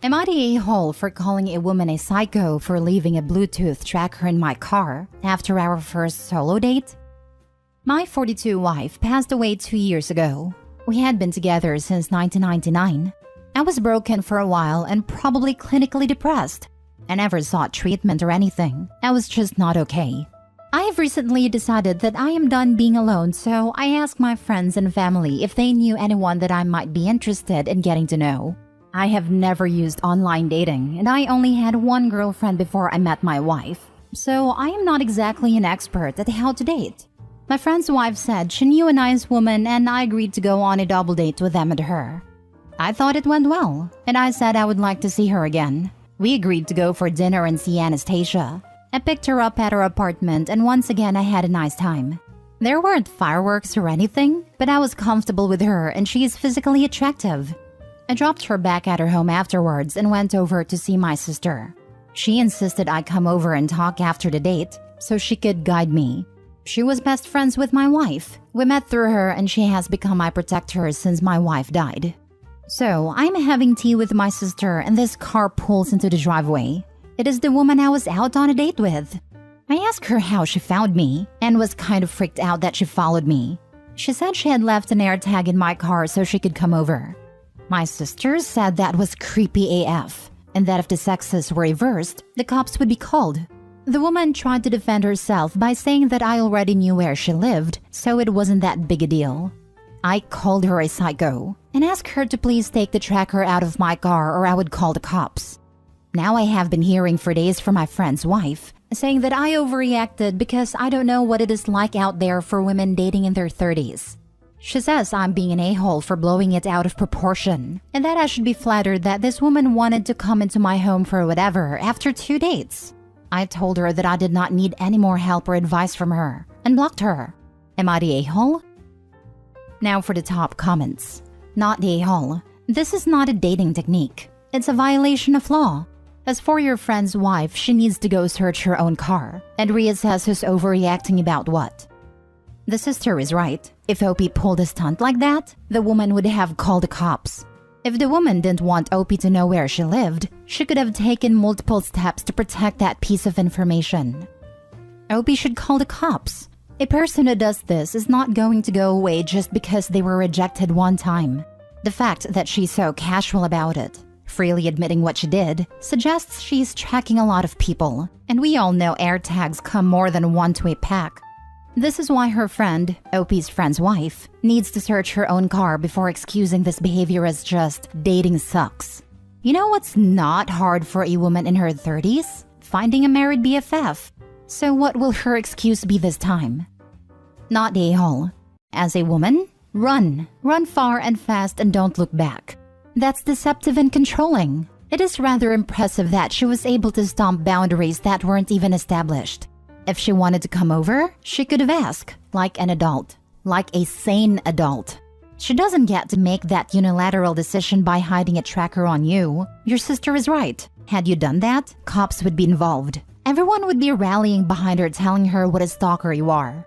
Am I the a-hole for calling a woman a psycho for leaving a Bluetooth tracker in my car after our first solo date? My 42 wife passed away 2 years ago. We had been together since 1999. I was broken for a while and probably clinically depressed. I never sought treatment or anything. I was just not okay. I have recently decided that I am done being alone, so I asked my friends and family if they knew anyone that I might be interested in getting to know. I have never used online dating, and I only had one girlfriend before I met my wife, so I am not exactly an expert at how to date. My friend's wife said she knew a nice woman, and I agreed to go on a double date with them and her. I thought it went well, and I said I would like to see her again. We agreed to go for dinner and see Anastasia. I picked her up at her apartment, and once again I had a nice time. There weren't fireworks or anything, but I was comfortable with her and she is physically attractive. I dropped her back at her home afterwards and went over to see my sister. She insisted I come over and talk after the date so she could guide me. She was best friends with my wife. We met through her and she has become my protector since my wife died. So I'm having tea with my sister and this car pulls into the driveway. It is the woman I was out on a date with. I asked her how she found me and was kind of freaked out that she followed me. She said she had left an AirTag in my car so she could come over. My sister said that was creepy AF, and that if the sexes were reversed, the cops would be called. The woman tried to defend herself by saying that I already knew where she lived, so it wasn't that big a deal. I called her a psycho and asked her to please take the tracker out of my car or I would call the cops. Now I have been hearing for days from my friend's wife, saying that I overreacted because I don't know what it is like out there for women dating in their 30s. She says I'm being an a-hole for blowing it out of proportion, and that I should be flattered that this woman wanted to come into my home for whatever after 2 dates. I told her that I did not need any more help or advice from her, and blocked her. Am I the a-hole? Now for the top comments. Not the a-hole. This is not a dating technique. It's a violation of law. As for your friend's wife, she needs to go search her own car and reassess who's overreacting about what. The sister is right. If Opie pulled a stunt like that, the woman would have called the cops. If the woman didn't want Opie to know where she lived, she could have taken multiple steps to protect that piece of information. Opie should call the cops. A person who does this is not going to go away just because they were rejected one time. The fact that she's so casual about it, freely admitting what she did, suggests she's tracking a lot of people, and we all know AirTags come more than one to a pack. This is why her friend, Opie's friend's wife, needs to search her own car before excusing this behavior as just dating sucks. You know what's not hard for a woman in her 30s? Finding a married BFF. So what will her excuse be this time? Not the a-hole. As a woman, run. Run far and fast and don't look back. That's deceptive and controlling. It is rather impressive that she was able to stomp boundaries that weren't even established. If she wanted to come over, she could have asked, like an adult, like a sane adult. She doesn't get to make that unilateral decision by hiding a tracker on you. Your sister is right. Had you done that, cops would be involved. Everyone would be rallying behind her telling her what a stalker you are.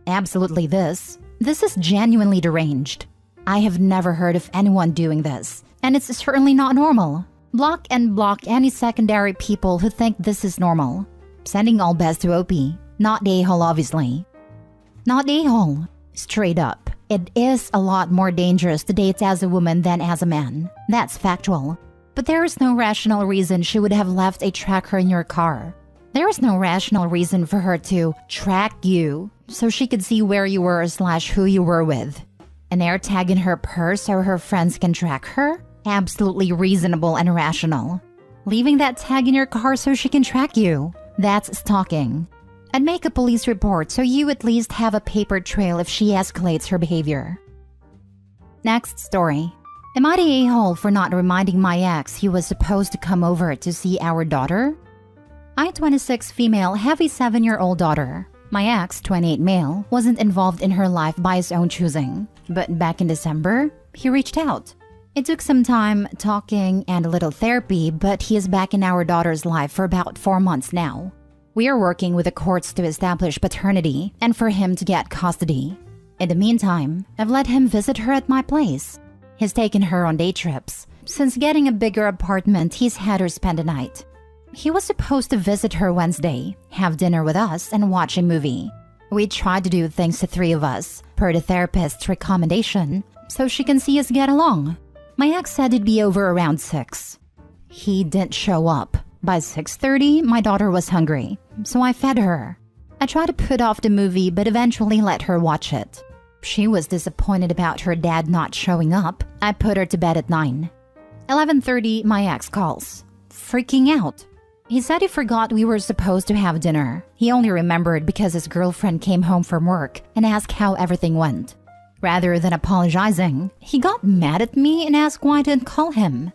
Absolutely this is genuinely deranged. I have never heard of anyone doing this, and it's certainly not normal. Block and block any secondary people who think this is normal. Sending all best to Opie. Not the a-hole, obviously. Not the a-hole. Straight up. It is a lot more dangerous to date as a woman than as a man. That's factual. But there is no rational reason she would have left a tracker in your car. There is no rational reason for her to track you so she could see where you were / who you were with. An AirTag in her purse so her friends can track her? Absolutely reasonable and rational. Leaving that tag in your car so she can track you? That's stalking. And make a police report so you at least have a paper trail if she escalates her behavior. Next story. Am I the a-hole for not reminding my ex he was supposed to come over to see our daughter? I, 26 female, have a 7-year-old daughter. My ex, 28 male, wasn't involved in her life by his own choosing. But back in December, he reached out. It took some time, talking, and a little therapy, but he is back in our daughter's life for about 4 months now. We are working with the courts to establish paternity and for him to get custody. In the meantime, I've let him visit her at my place. He's taken her on day trips, Since getting a bigger apartment, he's had her spend the night. He was supposed to visit her Wednesday, have dinner with us, and watch a movie. We tried to do things, the three of us, per the therapist's recommendation, so she can see us get along. My ex said it'd be over around 6. He didn't show up. By 6:30, my daughter was hungry, so I fed her. I tried to put off the movie, but eventually let her watch it. She was disappointed about her dad not showing up. I put her to bed at 9. 11:30, my ex calls, freaking out. He said he forgot we were supposed to have dinner. He only remembered because his girlfriend came home from work and asked how everything went. Rather than apologizing, he got mad at me and asked why I didn't call him.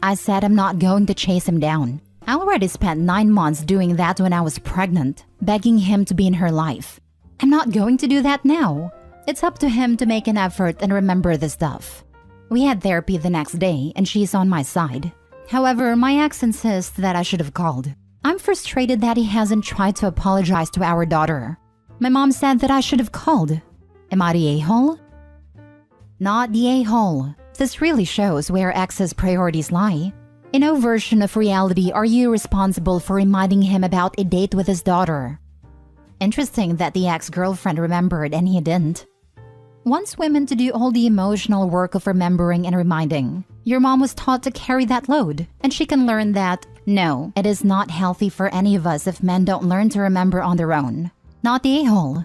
I said I'm not going to chase him down. I already spent 9 months doing that when I was pregnant, begging him to be in her life. I'm not going to do that now. It's up to him to make an effort and remember the stuff. We had therapy the next day and she's on my side. However, my ex insists that I should have called. I'm frustrated that he hasn't tried to apologize to our daughter. My mom said that I should have called. Am I the a-hole? Not the a-hole. This really shows where ex's priorities lie. In no version of reality are you responsible for reminding him about a date with his daughter. Interesting that the ex-girlfriend remembered and he didn't. Wants women to do all the emotional work of remembering and reminding. Your mom was taught to carry that load, and she can learn that, no, it is not healthy for any of us if men don't learn to remember on their own. Not the a-hole.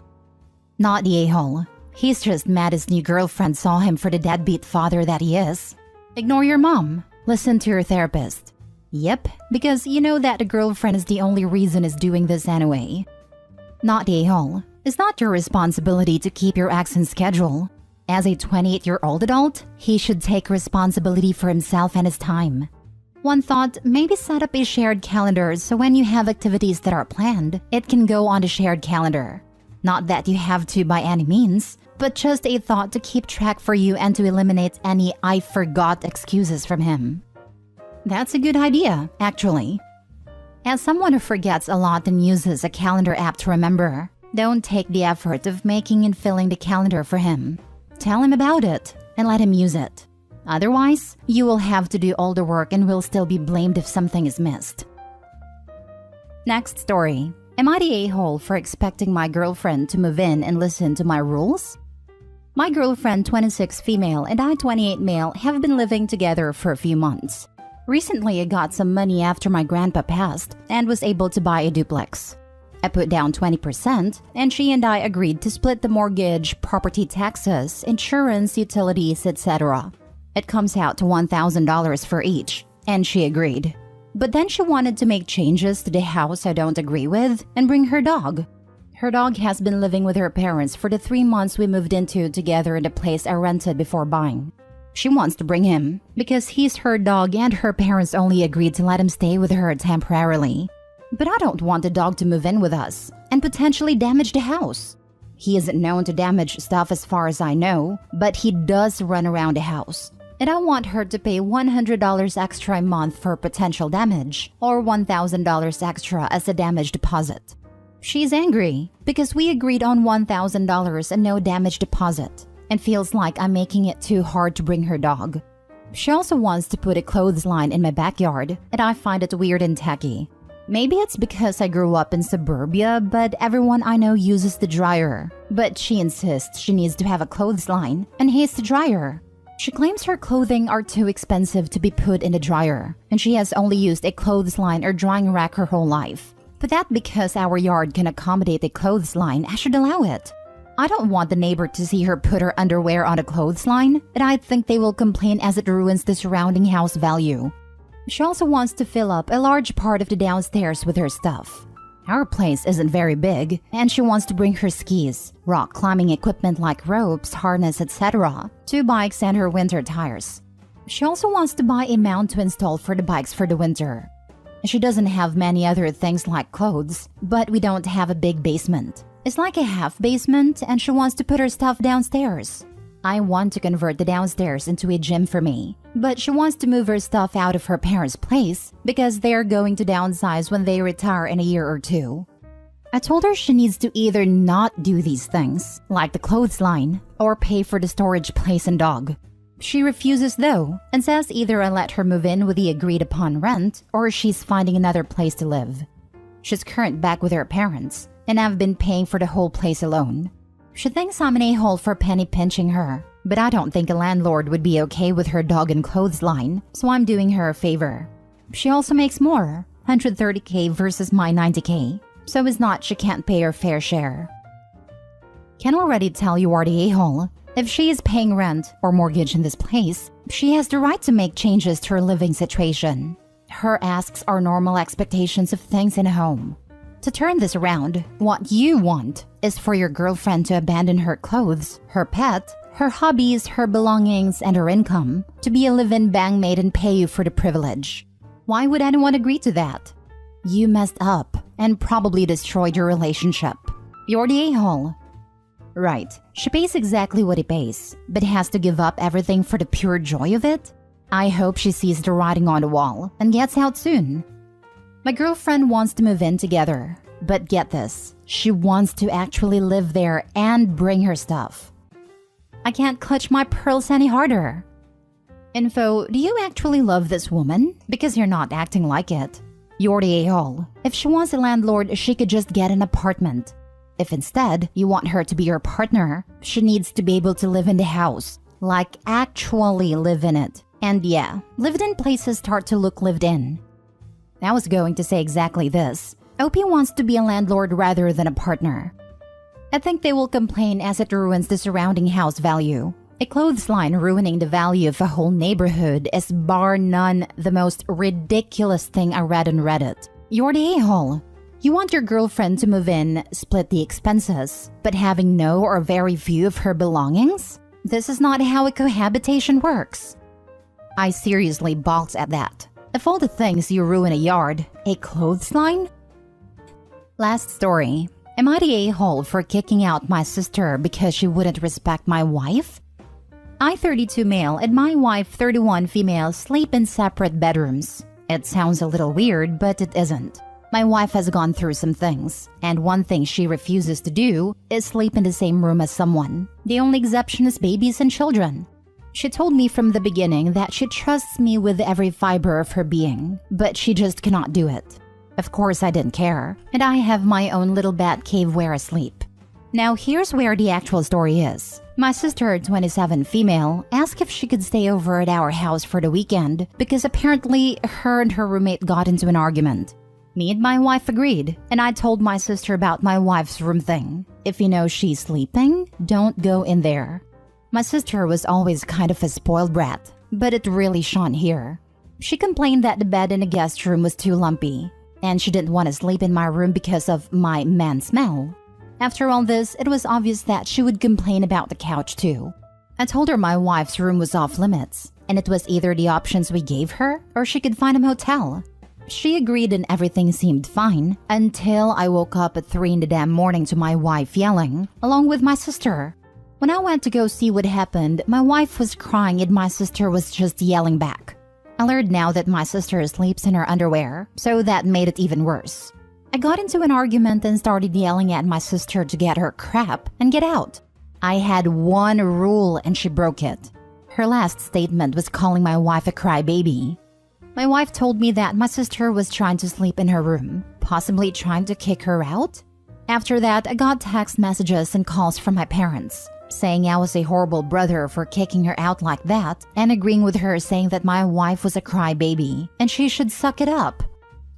Not the a-hole. He's just mad his new girlfriend saw him for the deadbeat father that he is. Ignore your mom. Listen to your therapist. Yep, because you know that the girlfriend is the only reason is doing this anyway. Not the a-hole. It's not your responsibility to keep your ex in schedule. As a 28-year-old adult, he should take responsibility for himself and his time. One thought, maybe set up a shared calendar so when you have activities that are planned, it can go on the shared calendar. Not that you have to by any means, but just a thought to keep track for you and to eliminate any "I forgot" excuses from him. That's a good idea, actually. As someone who forgets a lot and uses a calendar app to remember, don't take the effort of making and filling the calendar for him. Tell him about it and let him use it. Otherwise, you will have to do all the work and will still be blamed if something is missed. Next story. Am I the a-hole for expecting my girlfriend to move in and listen to my rules? My girlfriend, 26 female, and I, 28 male, have been living together for a few months. Recently, I got some money after my grandpa passed and was able to buy a duplex. I put down 20%, and she and I agreed to split the mortgage, property taxes, insurance, utilities, etc. It comes out to $1,000 for each, and she agreed. But then she wanted to make changes to the house I don't agree with and bring her dog. Her dog has been living with her parents for the 3 months we moved into together in the place I rented before buying. She wants to bring him because he's her dog and her parents only agreed to let him stay with her temporarily. But I don't want the dog to move in with us and potentially damage the house. He isn't known to damage stuff as far as I know, but he does run around the house. And I want her to pay $100 extra a month for potential damage or $1,000 extra as a damage deposit. She's angry because we agreed on $1,000 and no damage deposit and feels like I'm making it too hard to bring her dog. She also wants to put a clothesline in my backyard and I find it weird and tacky. Maybe it's because I grew up in suburbia, but everyone I know uses the dryer. But she insists she needs to have a clothesline and hates the dryer. She claims her clothing are too expensive to be put in the dryer, and she has only used a clothesline or drying rack her whole life. But that because our yard can accommodate a clothesline, I should allow it. I don't want the neighbor to see her put her underwear on a clothesline, and I think they will complain as it ruins the surrounding house value. She also wants to fill up a large part of the downstairs with her stuff. Our place isn't very big, and she wants to bring her skis, rock climbing equipment like ropes, harness, etc., 2 bikes and her winter tires. She also wants to buy a mount to install for the bikes for the winter. She doesn't have many other things like clothes, but we don't have a big basement. It's like a half basement, and she wants to put her stuff downstairs. I want to convert the downstairs into a gym for me, but she wants to move her stuff out of her parents' place because they're going to downsize when they retire in a year or 2. I told her she needs to either not do these things, like the clothesline, or pay for the storage place and dog. She refuses though, and says either I let her move in with the agreed upon rent or she's finding another place to live. She's currently back with her parents, and I've been paying for the whole place alone. She thinks I'm an a-hole for penny pinching her, but I don't think a landlord would be okay with her dog and clothes line, so I'm doing her a favor. She also makes more, $130K versus my $90K, so it's not she can't pay her fair share. Can already tell you are the a-hole. If she is paying rent or mortgage in this place, she has the right to make changes to her living situation. Her asks are normal expectations of things in a home. To turn this around, what you want is for your girlfriend to abandon her clothes, her pet, her hobbies, her belongings, and her income to be a live-in bangmate and pay you for the privilege. Why would anyone agree to that? You messed up and probably destroyed your relationship. You're the a-hole. Right, she pays exactly what he pays, but has to give up everything for the pure joy of it? I hope she sees the writing on the wall and gets out soon. My girlfriend wants to move in together, but get this, she wants to actually live there and bring her stuff. I can't clutch my pearls any harder. Info, do you actually love this woman? Because you're not acting like it. You're the a-hole. If she wants a landlord, she could just get an apartment. If instead you want her to be your partner, she needs to be able to live in the house. Like actually live in it. And yeah, lived-in places start to look lived in. I was going to say exactly this. OP wants to be a landlord rather than a partner. I think they will complain as it ruins the surrounding house value. A clothes line ruining the value of a whole neighborhood is bar none the most ridiculous thing I read on Reddit. You're the a-hole. You want your girlfriend to move in, split the expenses, but having no or very few of her belongings? This is not how a cohabitation works. I seriously balked at that. Of all the things you ruin a yard, a clothesline? Last story. Am I the a-hole for kicking out my sister because she wouldn't respect my wife? I, 32 male, and my wife, 31 female, sleep in separate bedrooms. It sounds a little weird, but it isn't. My wife has gone through some things, and one thing she refuses to do is sleep in the same room as someone. The only exception is babies and children. She told me from the beginning that she trusts me with every fiber of her being, but she just cannot do it. Of course I didn't care, and I have my own little bat cave where I sleep. Now here's where the actual story is. My sister, 27 female, asked if she could stay over at our house for the weekend because apparently her and her roommate got into an argument. Me and my wife agreed, and I told my sister about my wife's room thing. If you know she's sleeping, don't go in there. My sister was always kind of a spoiled brat, but it really shone here. She complained that the bed in the guest room was too lumpy, and she didn't want to sleep in my room because of my man smell. After all this, it was obvious that she would complain about the couch too. I told her my wife's room was off limits, and it was either the options we gave her or she could find a motel. She agreed and everything seemed fine until I woke up at 3 in the damn morning to my wife yelling, along with my sister. When I went to go see what happened, my wife was crying and my sister was just yelling back. I learned now that my sister sleeps in her underwear, so that made it even worse. I got into an argument and started yelling at my sister to get her crap and get out. I had one rule and she broke it. Her last statement was calling my wife a crybaby. My wife told me that my sister was trying to sleep in her room, possibly trying to kick her out. After that, I got text messages and calls from my parents, saying I was a horrible brother for kicking her out like that, and agreeing with her saying that my wife was a crybaby and she should suck it up.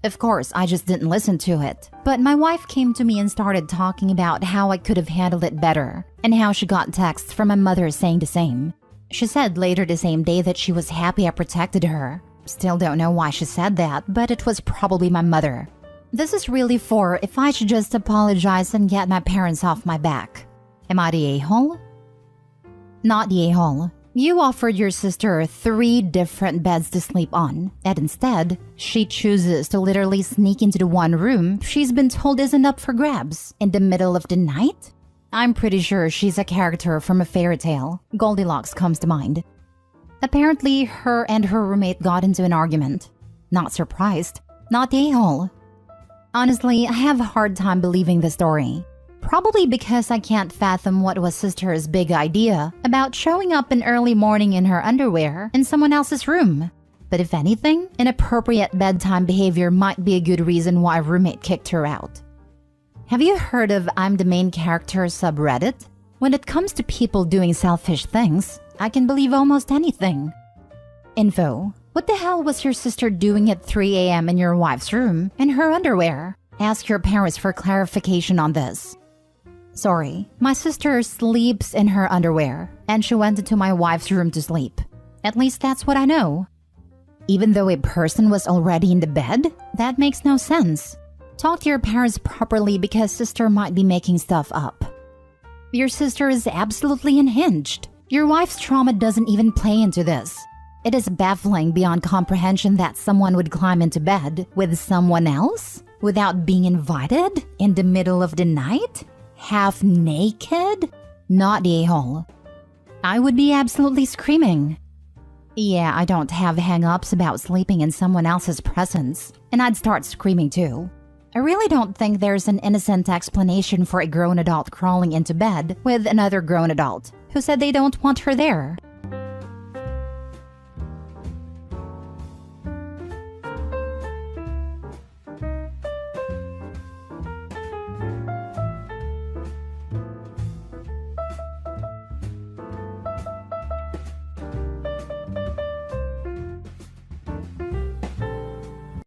Of course, I just didn't listen to it, but my wife came to me and started talking about how I could have handled it better, and how she got texts from my mother saying the same. She said later the same day that she was happy I protected her. Still don't know why she said that, but it was probably my mother. This is really for if I should just apologize and get my parents off my back. Am I the a-hole? Not the a-hole. You offered your sister 3 different beds to sleep on, and instead, she chooses to literally sneak into the one room she's been told isn't up for grabs in the middle of the night? I'm pretty sure she's a character from a fairy tale. Goldilocks comes to mind. Apparently, her and her roommate got into an argument. Not surprised. Not the a-hole. Honestly, I have a hard time believing the story. Probably because I can't fathom what was sister's big idea about showing up in early morning in her underwear in someone else's room. But if anything, inappropriate bedtime behavior might be a good reason why a roommate kicked her out. Have you heard of I'm the main character subreddit? When it comes to people doing selfish things, I can believe almost anything. Info: what the hell was your sister doing at 3 a.m. in your wife's room in her underwear? Ask your parents for clarification on this. Sorry, my sister sleeps in her underwear, and she went into my wife's room to sleep. At least that's what I know. Even though a person was already in the bed? That makes no sense. Talk to your parents properly because sister might be making stuff up. Your sister is absolutely unhinged. Your wife's trauma doesn't even play into this. It is baffling beyond comprehension that someone would climb into bed with someone else without being invited in the middle of the night? Half naked? Not the a-hole. I would be absolutely screaming. Yeah, I don't have hang-ups about sleeping in someone else's presence, and I'd start screaming too. I really don't think there's an innocent explanation for a grown adult crawling into bed with another grown adult who said they don't want her there.